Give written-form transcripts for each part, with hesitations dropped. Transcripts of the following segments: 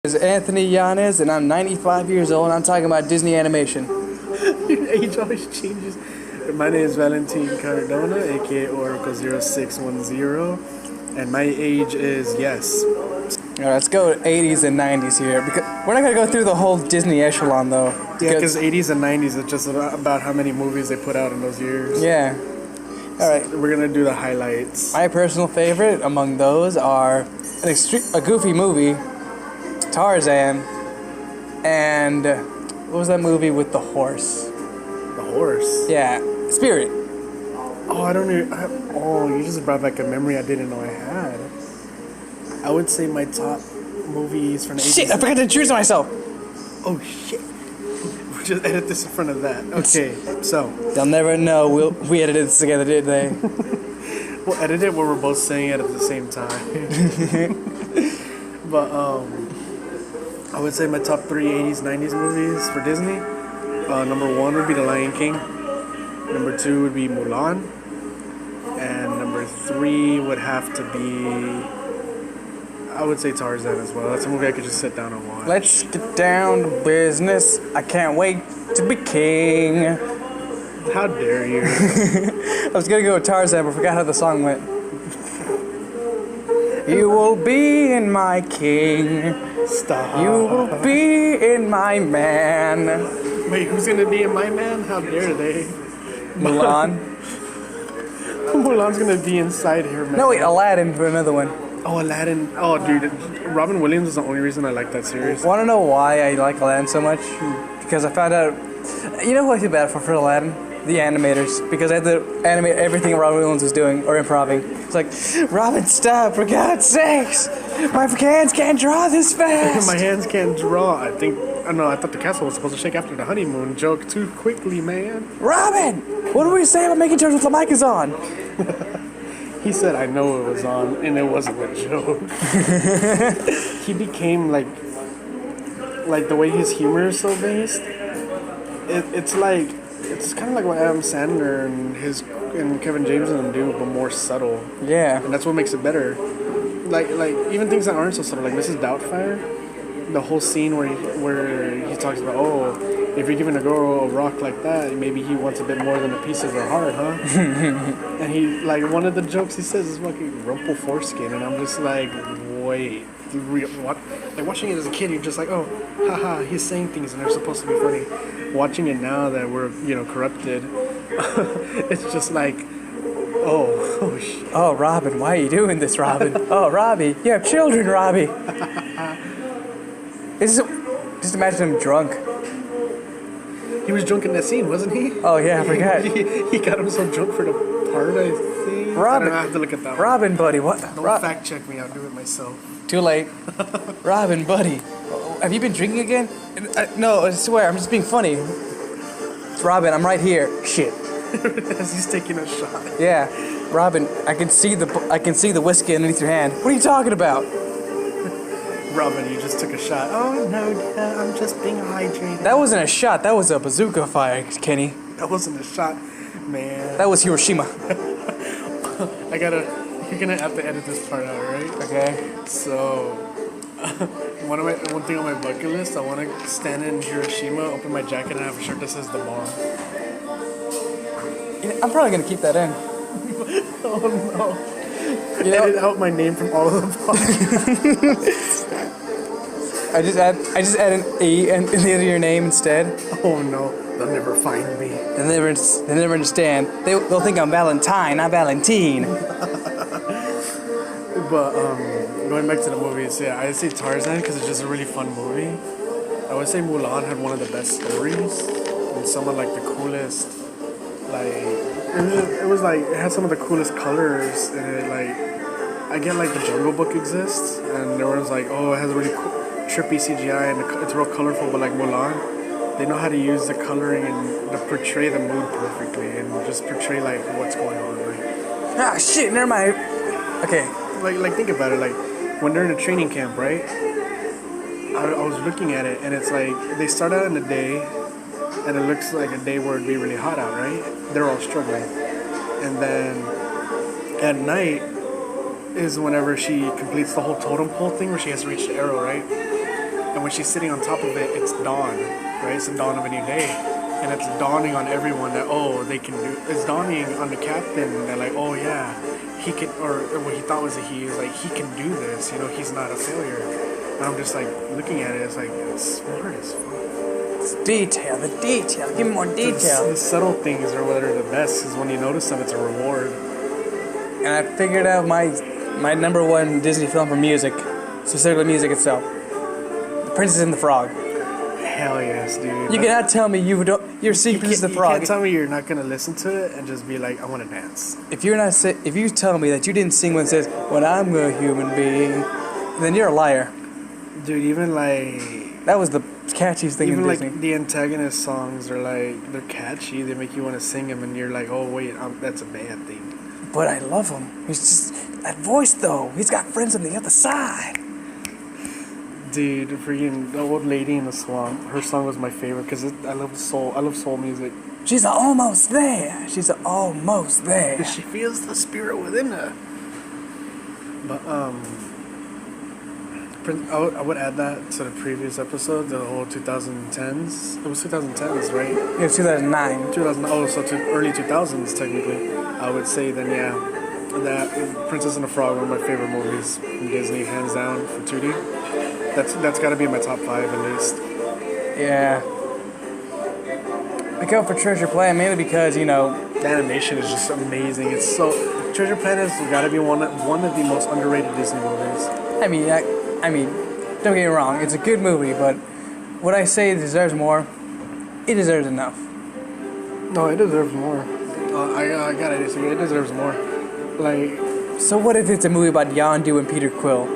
Is Anthony Yanez, and I'm 95 years old, and I'm talking about Disney animation. Your age always changes. My name is Valentin Cardona, aka Oracle0610, and my age is yes. Alright, let's go 80s and 90s here, because we're not going to go through the whole Disney echelon, though. Yeah, because 80s and 90s is just about how many movies they put out in those years. Yeah. Alright. So we're going to do the highlights. My personal favorite among those are a goofy movie, Tarzan, and what was that movie with the horse? The horse? Yeah, Spirit. Oh, I don't even... you just brought back a memory I didn't know I had. I would say my top movies from the 80s... Shit, I forgot to introduce myself! Oh, shit. We'll just edit this in front of that. Okay, so... They'll never know we edited this together, did they? We'll edit it where we're both saying it at the same time. But, I would say my top 3 80s, 90s movies for Disney. Number 1 would be The Lion King. Number 2 would be Mulan. And number 3 would have to be... I would say Tarzan as well. That's a movie I could just sit down and watch. Let's get down to business. I can't wait to be king. How dare you? I was gonna go with Tarzan, but forgot how the song went. You will be in my king. Stop. You will be in my man. Wait, who's gonna be in my man? How dare they? Mulan. Mulan's gonna be inside here, man. No, wait, Aladdin for another one. Oh, Aladdin. Oh, dude. Robin Williams is the only reason I like that series. Want to know why I like Aladdin so much? Because I found out... You know who I feel bad for Aladdin? The animators. Because I had to animate everything Robin Williams was doing, or improvising. It's like, Robin, stop, for God's sakes! My hands can't draw this fast! My hands can't draw. I thought the castle was supposed to shake after the honeymoon. Joke too quickly, man. Robin! What do we say about making sure that the mic is on? He said, I know it was on, and it wasn't a joke. He became like the way his humor is so based. It's kind of like what Adam Sandler and Kevin James and them do, but more subtle. Yeah. And that's what makes it better. Like even things that aren't so subtle, like Mrs. Doubtfire. The whole scene where he talks about, oh, if you're giving a girl a rock like that, maybe he wants a bit more than a piece of her heart, huh? And he, like, one of the jokes he says is fucking rumple foreskin, and I'm just like, wait, what? Like, watching it as a kid, you're just like, oh, haha, he's saying things and they're supposed to be funny. Watching it now that we're, corrupted, it's just like, oh shit. Oh, Robin, why are you doing this, Robin? Oh, Robbie, you have children, Robbie. Just imagine him drunk. He was drunk in that scene, wasn't he? Oh yeah, I forgot. He got himself drunk for the part, I think. Robin, I have to look at that one. Robin, buddy, what? Don't fact check me, I'll do it myself. Too late. Robin, buddy, have you been drinking again? No, I swear, I'm just being funny. Robin, I'm right here. Shit. As he's taking a shot. Yeah, Robin, I can see the whiskey underneath your hand. What are you talking about? Robin, you just took a shot. Oh no, I'm just being hydrated. That wasn't a shot. That was a bazooka fire, Kenny. That wasn't a shot, man. That was Hiroshima. You're gonna have to edit this part out, right? Okay. So, one thing on my bucket list, I want to stand in Hiroshima, open my jacket, and have a shirt that says "The Bomb." I'm probably gonna keep that in. Oh no. Edit out my name from all of the podcasts. I just add an E in the end of your name instead. Oh no, they'll never find me. They'll never understand. They'll think I'm Valentine, not Valentine. But going back to the movies, yeah, I'd say Tarzan because it's just a really fun movie. I would say Mulan had one of the best stories and some of like the coolest, it had some of the coolest colors, and it I get like the Jungle Book exists, and everyone's like, oh, it has a really cool, trippy CGI and it's real colorful, but like Mulan, they know how to use the coloring and to portray the mood perfectly and just portray like what's going on. Ah, shit, never mind. Okay. Like think about it, like when they're in a training camp, right? I was looking at it, and it's like they start out in the day, and it looks like a day where it'd be really hot out, right? They're all struggling, and then at night is whenever she completes the whole totem pole thing where she has to reach the arrow, right? and when she's sitting on top of it, it's dawn, right? It's the dawn of a new day, and it's dawning on everyone that they can do. It's dawning on the captain that like, oh yeah, he can, or what he thought was a he is like he can do this. He's not a failure. And I'm just like looking at it. It's like it's smart as fuck. It's detail, the detail. Give me more detail. The subtle things are what are the best. Is when you notice them, it's a reward. And I figured out my number one Disney film for music, specifically music itself. The Princess and the Frog. Hell yes, dude. You cannot tell me you're seeing Princess and the Frog. You can't tell me you're not gonna listen to it and just be like, I want to dance. If you tell me that you didn't sing when it says "When I'm a human being," then you're a liar. Dude, even like that was the catchiest thing in Disney. Even like the antagonist songs are like they're catchy. They make you want to sing them, and you're like, oh wait, that's a bad thing. But I love him. He's just that voice though. He's got friends on the other side. Dude, freaking the old lady in the swamp. Her song was my favorite because I love soul. I love soul music. She's almost there. She's almost there. She feels the spirit within her. But I would add that to the previous episode, the whole 2010s. It was 2010s, right? It was 2009. 2000. Oh, so to early 2000s technically. I would say then that Princess and the Frog, one of my favorite movies from Disney, hands down for 2D. That's got to be in my top 5 at least. Yeah. I go for Treasure Planet mainly because the animation is just amazing. It's so Treasure Planet has got to be one of the most underrated Disney movies. I mean, don't get me wrong, it's a good movie, but would I say it deserves more? It deserves enough. No, it deserves more. I gotta disagree. It deserves more. Like, so what if it's a movie about Yondu and Peter Quill?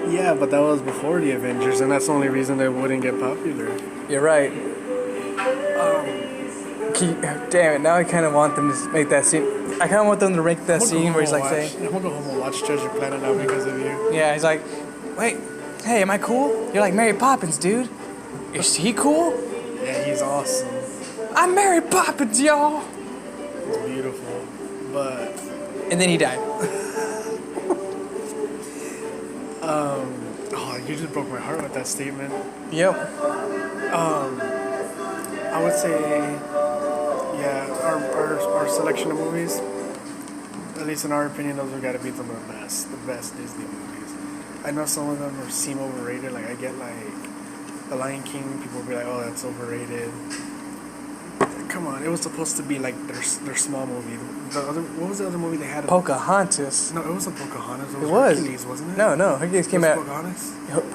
Yeah, but that was before the Avengers, and that's the only reason they wouldn't get popular. You're right. Damn it! Now I kind of want them to make that scene. I kind of want them to make that scene where he's like saying, "I'm gonna go home and watch Treasure Planet now because of you." Yeah, he's like, "Wait, hey, am I cool? You're like Mary Poppins, dude. Is he cool? Yeah, he's awesome. I'm Mary Poppins, y'all." It's beautiful, but and then he died. Oh, you just broke my heart with that statement. Yep. I would say, yeah, our selection of movies, at least in our opinion, those have got to be some of the best Disney movies. I know some of them seem overrated. Like I get like The Lion King, people will be like, oh, that's overrated. Come on, it was supposed to be like their small movie. What was the other movie they had? Pocahontas. No, it wasn't Pocahontas. It was Hercules, wasn't it? No, Hercules came out.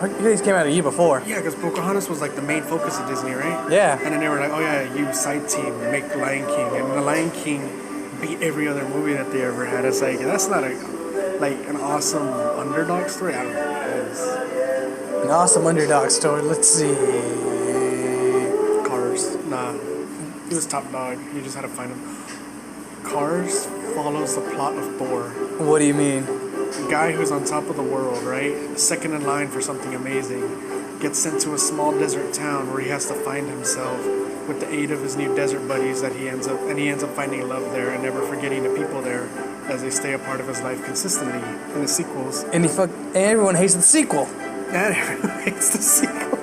Hercules came out a year before. Yeah, because Pocahontas was like the main focus of Disney, right? Yeah. And then they were like, oh yeah, you side team, make The Lion King, and The Lion King beat every other movie that they ever had. It's like that's not an awesome underdog story. I don't know. It An awesome underdog story. Let's see. Cars. Nah. He was top dog. You just had to find him. Cars follows the plot of Thor. What do you mean? A guy who's on top of the world, right? Second in line for something amazing. Gets sent to a small desert town where he has to find himself with the aid of his new desert buddies that he ends up finding love there and never forgetting the people there as they stay a part of his life consistently in the sequels. And everyone hates the sequel. And everyone hates the sequel.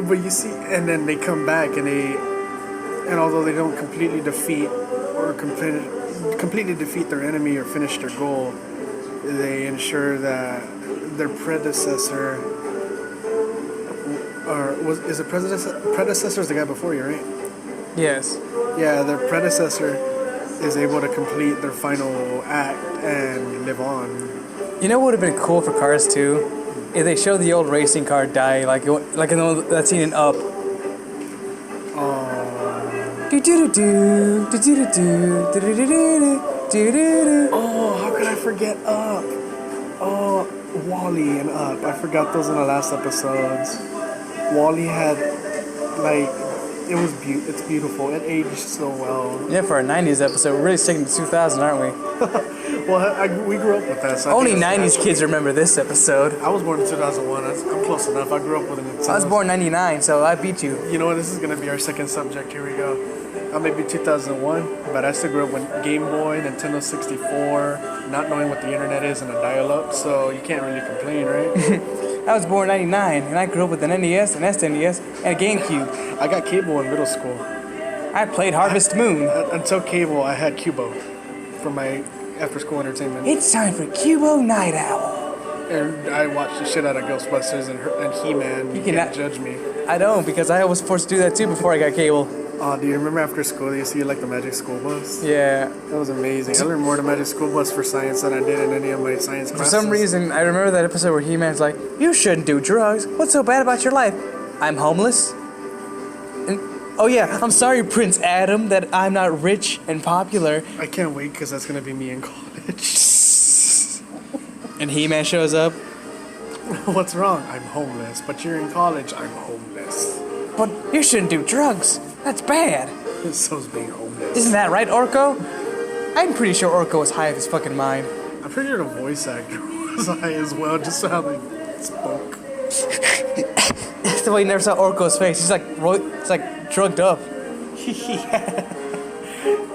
But you see, and then they come back and although they don't completely defeat their enemy or finish their goal, they ensure that their predecessor, is the predecessor is the guy before you, right? Yes. Yeah, their predecessor is able to complete their final act and live on. You know what would have been cool for Cars 2? If they showed the old racing car die, like in that scene in Up. Oh, how could I forget Up? Oh, Wall-E and Up. I forgot those in the last episodes. Wall-E had, it's beautiful. It aged so well. Yeah, for a 90s episode, we're really sticking to 2000, aren't we? Well, we grew up with that. So only 90s kids remember this episode. I was born in 2001. I'm close enough. I grew up with it. I was born 99, so I beat you. You know what? This is going to be our second subject. Here we go. maybe 2001, but I still grew up with Game Boy, Nintendo 64, not knowing what the internet is and a dial-up, so you can't really complain, right? I was born in '99, and I grew up with an NES, an SNES, and a GameCube. I got cable in middle school. I played Harvest Moon. Until cable, I had Cubo for my after-school entertainment. It's time for Cubo Night Owl. And I watched the shit out of Ghostbusters and HeMan. You can't judge me. I don't, because I was forced to do that too before I got cable. Oh, do you remember after school you see like the Magic School Bus? Yeah. That was amazing. I learned more the Magic School Bus for science than I did in any of my science classes. For some reason, I remember that episode where He-Man's like, "You shouldn't do drugs. What's so bad about your life? I'm homeless." And, oh yeah, I'm sorry, Prince Adam, that I'm not rich and popular. I can't wait because that's going to be me in college. And He-Man shows up. What's wrong? I'm homeless. But you're in college. I'm homeless. But you shouldn't do drugs. That's bad. So's being homeless. Isn't that right, Orko? I'm pretty sure Orko was high of his fucking mind. I'm pretty sure the voice actor was high as well, just how they spoke. That's the way you never saw Orko's face. He's like, drugged up.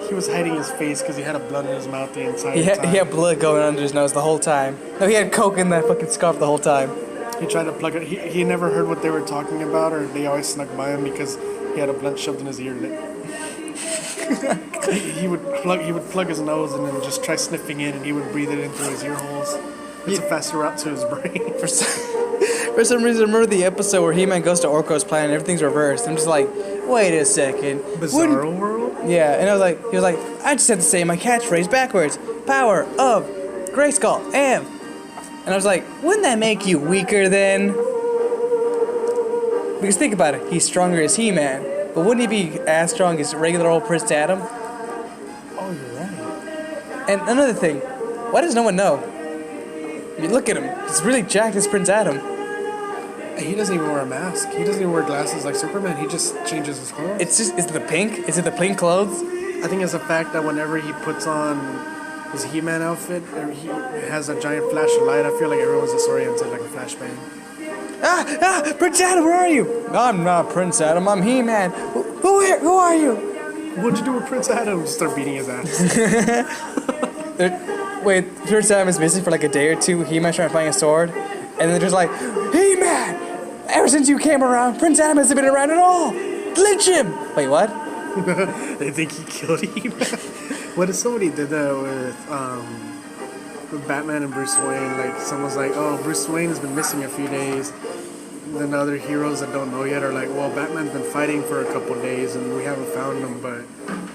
He was hiding his face because he had a blood in his mouth the entire time. He had blood going under his nose the whole time. No, he had coke in that fucking scarf the whole time. He tried to plug it. He never heard what they were talking about, or they always snuck by him because he had a blunt shoved in his ear. he would plug his nose and then just try sniffing in, and he would breathe it in through his ear holes. It's a faster route to his brain. For some reason, I remember the episode where He-Man goes to Orko's planet and everything's reversed. I'm just like, wait a second. Bizarro World? Yeah, and he was like, I just have to say my catchphrase backwards. Power of Grayskull, Amp. And I was like, wouldn't that make you weaker then? Because think about it, he's stronger as He-Man, but wouldn't he be as strong as regular old Prince Adam? Oh, you're right. And another thing, why does no one know? I mean, look at him. He's really jacked as Prince Adam. He doesn't even wear a mask. He doesn't even wear glasses like Superman. He just changes his clothes. Is it the pink? Is it the pink clothes? I think it's the fact that whenever he puts on his He-Man outfit, or he has a giant flash of light, I feel like everyone's disoriented like a flashbang. Prince Adam, where are you? I'm not Prince Adam, I'm He-Man. Who are you? What'd you do with Prince Adam? Just start beating his ass. Wait, Prince Adam is busy for like a day or two. He-Man's trying to find a sword. And then they're just like, He-Man! Ever since you came around, Prince Adam hasn't been around at all! Lynch him! Wait, what? They think he killed He-Man. What if somebody did that with Batman and Bruce Wayne? Like, someone's like, oh, Bruce Wayne has been missing a few days. And then other heroes that don't know yet are like, well, Batman's been fighting for a couple days and we haven't found him, but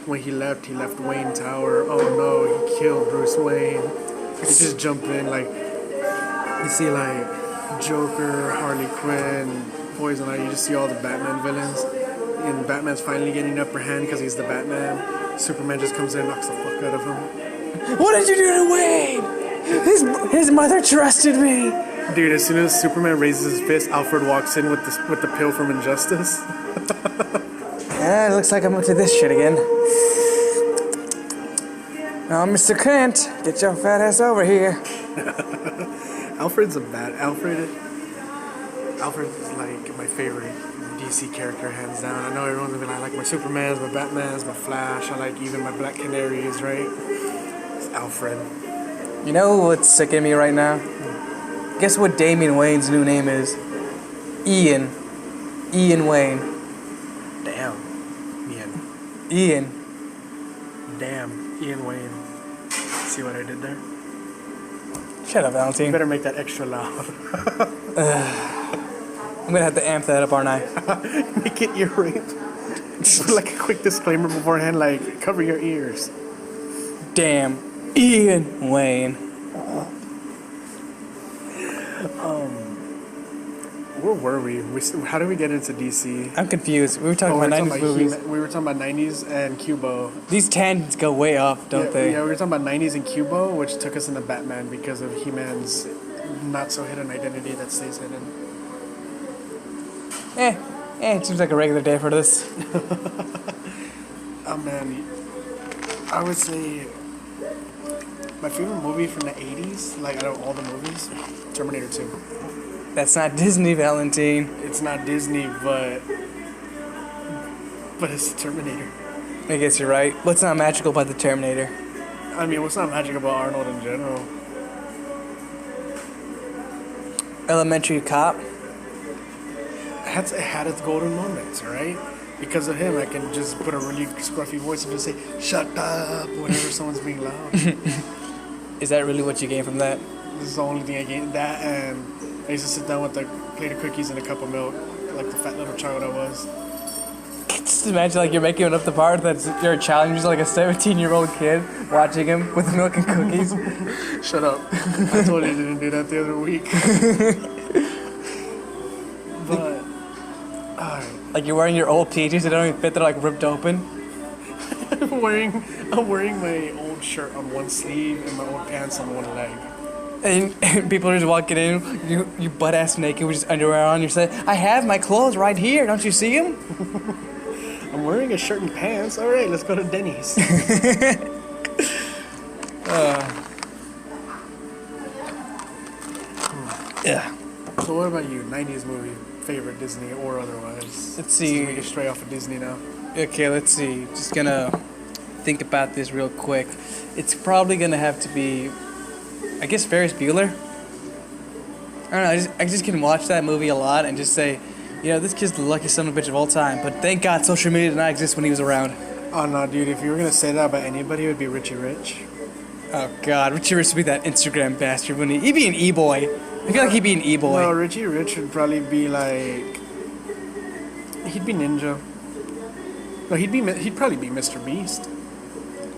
when he left Wayne Tower. Oh no, he killed Bruce Wayne. You just jump in, like, you see like Joker, Harley Quinn, Poison Ivy, you just see all the Batman villains. And Batman's finally getting the upper hand because he's the Batman. Superman just comes in and knocks the fuck out of him. What did you do to Wayne? His mother trusted me. Dude, as soon as Superman raises his fist, Alfred walks in with the pill from Injustice. Yeah, it looks like I'm up to this shit again. Oh, Mr. Kent, get your fat ass over here. Alfred's a bad... Alfred is like my favorite DC character, hands down. I know everyone's gonna be like, I like my Supermans, my Batmans, my Flash, I like even my Black Canaries, right? It's Alfred. You know what's sick of me right now? Guess what Damian Wayne's new name is? Ian. Ian Wayne. Damn. Ian. Damn. Ian Wayne. See what I did there? Shut up, Valentine. You better make that extra loud. I'm gonna have to amp that up, aren't I? Make it ear rape. Just like a quick disclaimer beforehand, like, cover your ears. Damn. Ian Wayne. Where were we? How did we get into DC? I'm confused. We were talking about 90s movies. We were talking about 90s and Cubo. These tangents go way off, don't they? Yeah, we were talking about 90s and Cubo, which took us into Batman because of He-Man's not-so-hidden identity that stays hidden. It seems like a regular day for this. Oh, man. I would say my favorite movie from the 80s, like out of all the movies, Terminator 2. That's not Disney, Valentine. It's not Disney, but it's Terminator. I guess you're right. What's not magical about the Terminator? I mean, what's not magic about Arnold in general? Elementary Cop. It had its golden moments, right? Because of him, I can just put a really scruffy voice and just say, "Shut up," whenever someone's being loud. Is that really what you gained from that? This is the only thing I gained. That, and I used to sit down with a plate of cookies and a cup of milk, like the fat little child I was. Just imagine like you're making up the part that you're a child, you're just like a 17-year-old kid watching him with milk and cookies. Shut up. I told you I didn't do that the other week. But, alright. Like you're wearing your old PJs that don't even fit, they're like ripped open. I'm wearing my old shirt on one sleeve and my old pants on one leg. And people are just walking in, you butt ass naked with just underwear on. You're saying, "I have my clothes right here. Don't you see them?" I'm wearing a shirt and pants. All right, let's go to Denny's. Yeah. So what about you? 90s movie, favorite Disney or otherwise? Let's see. We get straight off of Disney now. Okay, let's see. Just gonna think about this real quick. It's probably gonna have to be, I guess, Ferris Bueller. I don't know. I just can watch that movie a lot and just say, this kid's the luckiest son of a bitch of all time. But thank God social media did not exist when he was around. Oh no, dude! If you were gonna say that about anybody, it would be Richie Rich. Oh God, Richie Rich would be that Instagram bastard, wouldn't he? He'd be an e-boy. I feel like he'd be an e-boy. No, Richie Rich would probably be like, he'd be Ninja. No, he'd probably be Mr. Beast.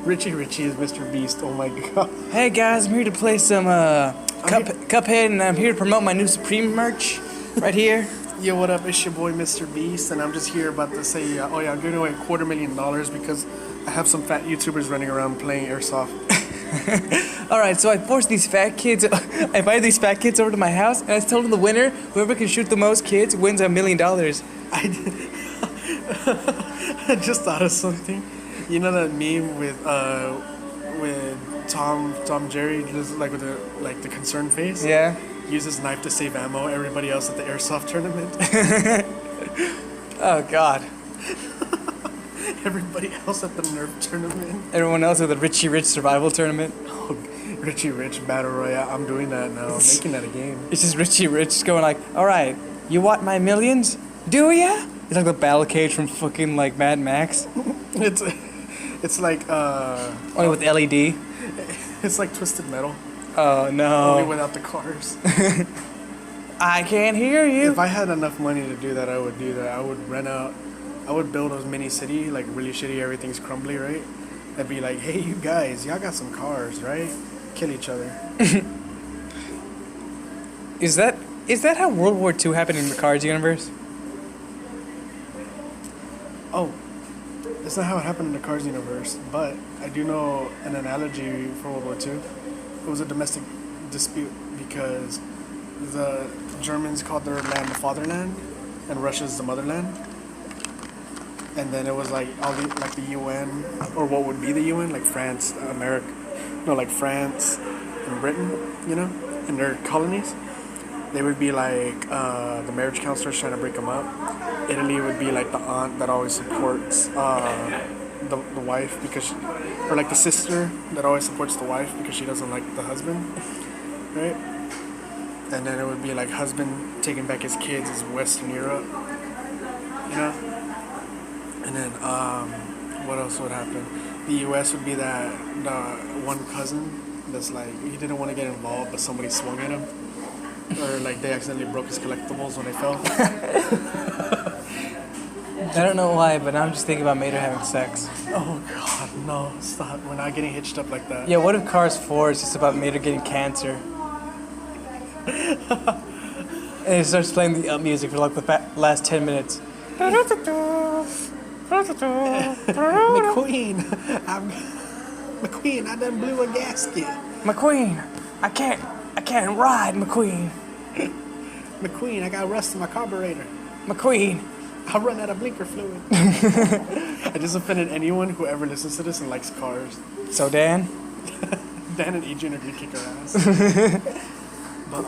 Richie is Mr. Beast. Oh my God. Hey guys, I'm here to play some Cuphead, and I'm here to promote my new Supreme merch right here. Yo, what up? It's your boy, Mr. Beast, and I'm just here about to say, I'm giving away $250,000 because I have some fat YouTubers running around playing airsoft. Alright, so I invited these fat kids over to my house, and I told them the winner, whoever can shoot the most kids, wins $1 million. I just thought of something. You know that meme with Tom Jerry, just like with the concerned face? Yeah. Use his knife to save ammo. Everybody else at the airsoft tournament. Oh God. Everybody else at the Nerf tournament. Everyone else at the Richie Rich survival tournament. Oh, Richie Rich Battle Royale. I'm doing that now. I'm making that a game. It's just Richie Rich going like, "Alright, you want my millions? Do ya?" It's like the battle cage from fucking like Mad Max. It's like only with LED. It's like Twisted Metal. Oh no. Only without the cars. I can't hear you. If I had enough money to do that, I would do that. I would build a mini city, like really shitty, everything's crumbly, right? I'd be like, "Hey, you guys, y'all got some cars, right? Kill each other." Is that how World War II happened in the Cars universe? Oh, that's not how it happened in the Cars universe, but I do know an analogy for World War II. It was a domestic dispute because the Germans called their land the fatherland and Russia's the motherland. And then it was like all the UN, or what would be the UN, like France, France and Britain, in their colonies. They would be like the marriage counselors trying to break them up. Italy would be like the aunt that always supports the wife or like the sister that always supports the wife because she doesn't like the husband, right? And then it would be like husband taking back his kids is Western Europe, And then what else would happen? The U.S. would be the one cousin that's like he didn't want to get involved, but somebody swung at him. Or like they accidentally broke his collectibles when they fell. I don't know why, but now I'm just thinking about Mater having sex. Oh God, no! Stop! We're not getting hitched up like that. Yeah, what if Cars 4 is just about Mater getting cancer? And it starts playing the music for like the last 10 minutes. McQueen, I done blew a gasket. McQueen, I can't ride, McQueen. McQueen, I got rust in my carburetor. McQueen, I run out of blinker fluid. I just offended anyone who ever listens to this and likes cars. So Dan? Dan and Adrian are gonna kick our ass. But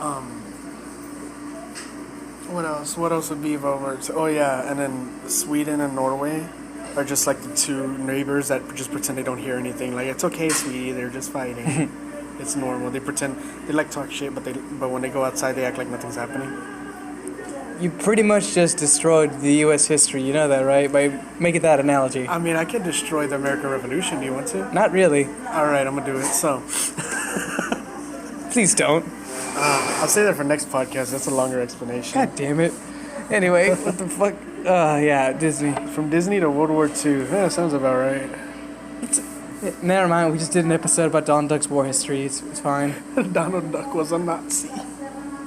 what else? What else would be over? Oh yeah, and then Sweden and Norway. are just like the two neighbors that just pretend they don't hear anything. Like, it's okay, sweetie, they're just fighting. It's normal. They pretend they like talk shit, but when they go outside, they act like nothing's happening. You pretty much just destroyed the U.S. history. You know that, right? By making that analogy. I mean, I could destroy the American Revolution. Do you want to? Not really. All right, I'm gonna do it. So, Please don't. I'll say that for next podcast. That's a longer explanation. God damn it. Anyway, what the fuck? Yeah, Disney. From Disney to World War II. Yeah, sounds about right. Never mind. We just did an episode about Donald Duck's war history. It's fine. Donald Duck was a Nazi.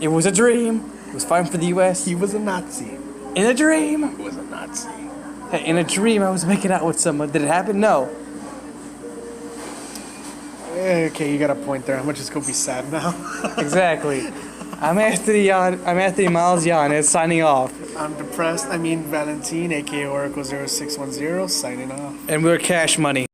It was a dream. It was fine for the U.S. He was a Nazi. In a dream. He was a Nazi. Hey, in a dream, I was making out with someone. Did it happen? No. Okay, you got a point there. I'm gonna just go be sad now. Exactly. I'm Anthony Miles Yanez signing off. I'm depressed. Valentine, aka Oracle 0610, signing off. And we're Cash Money.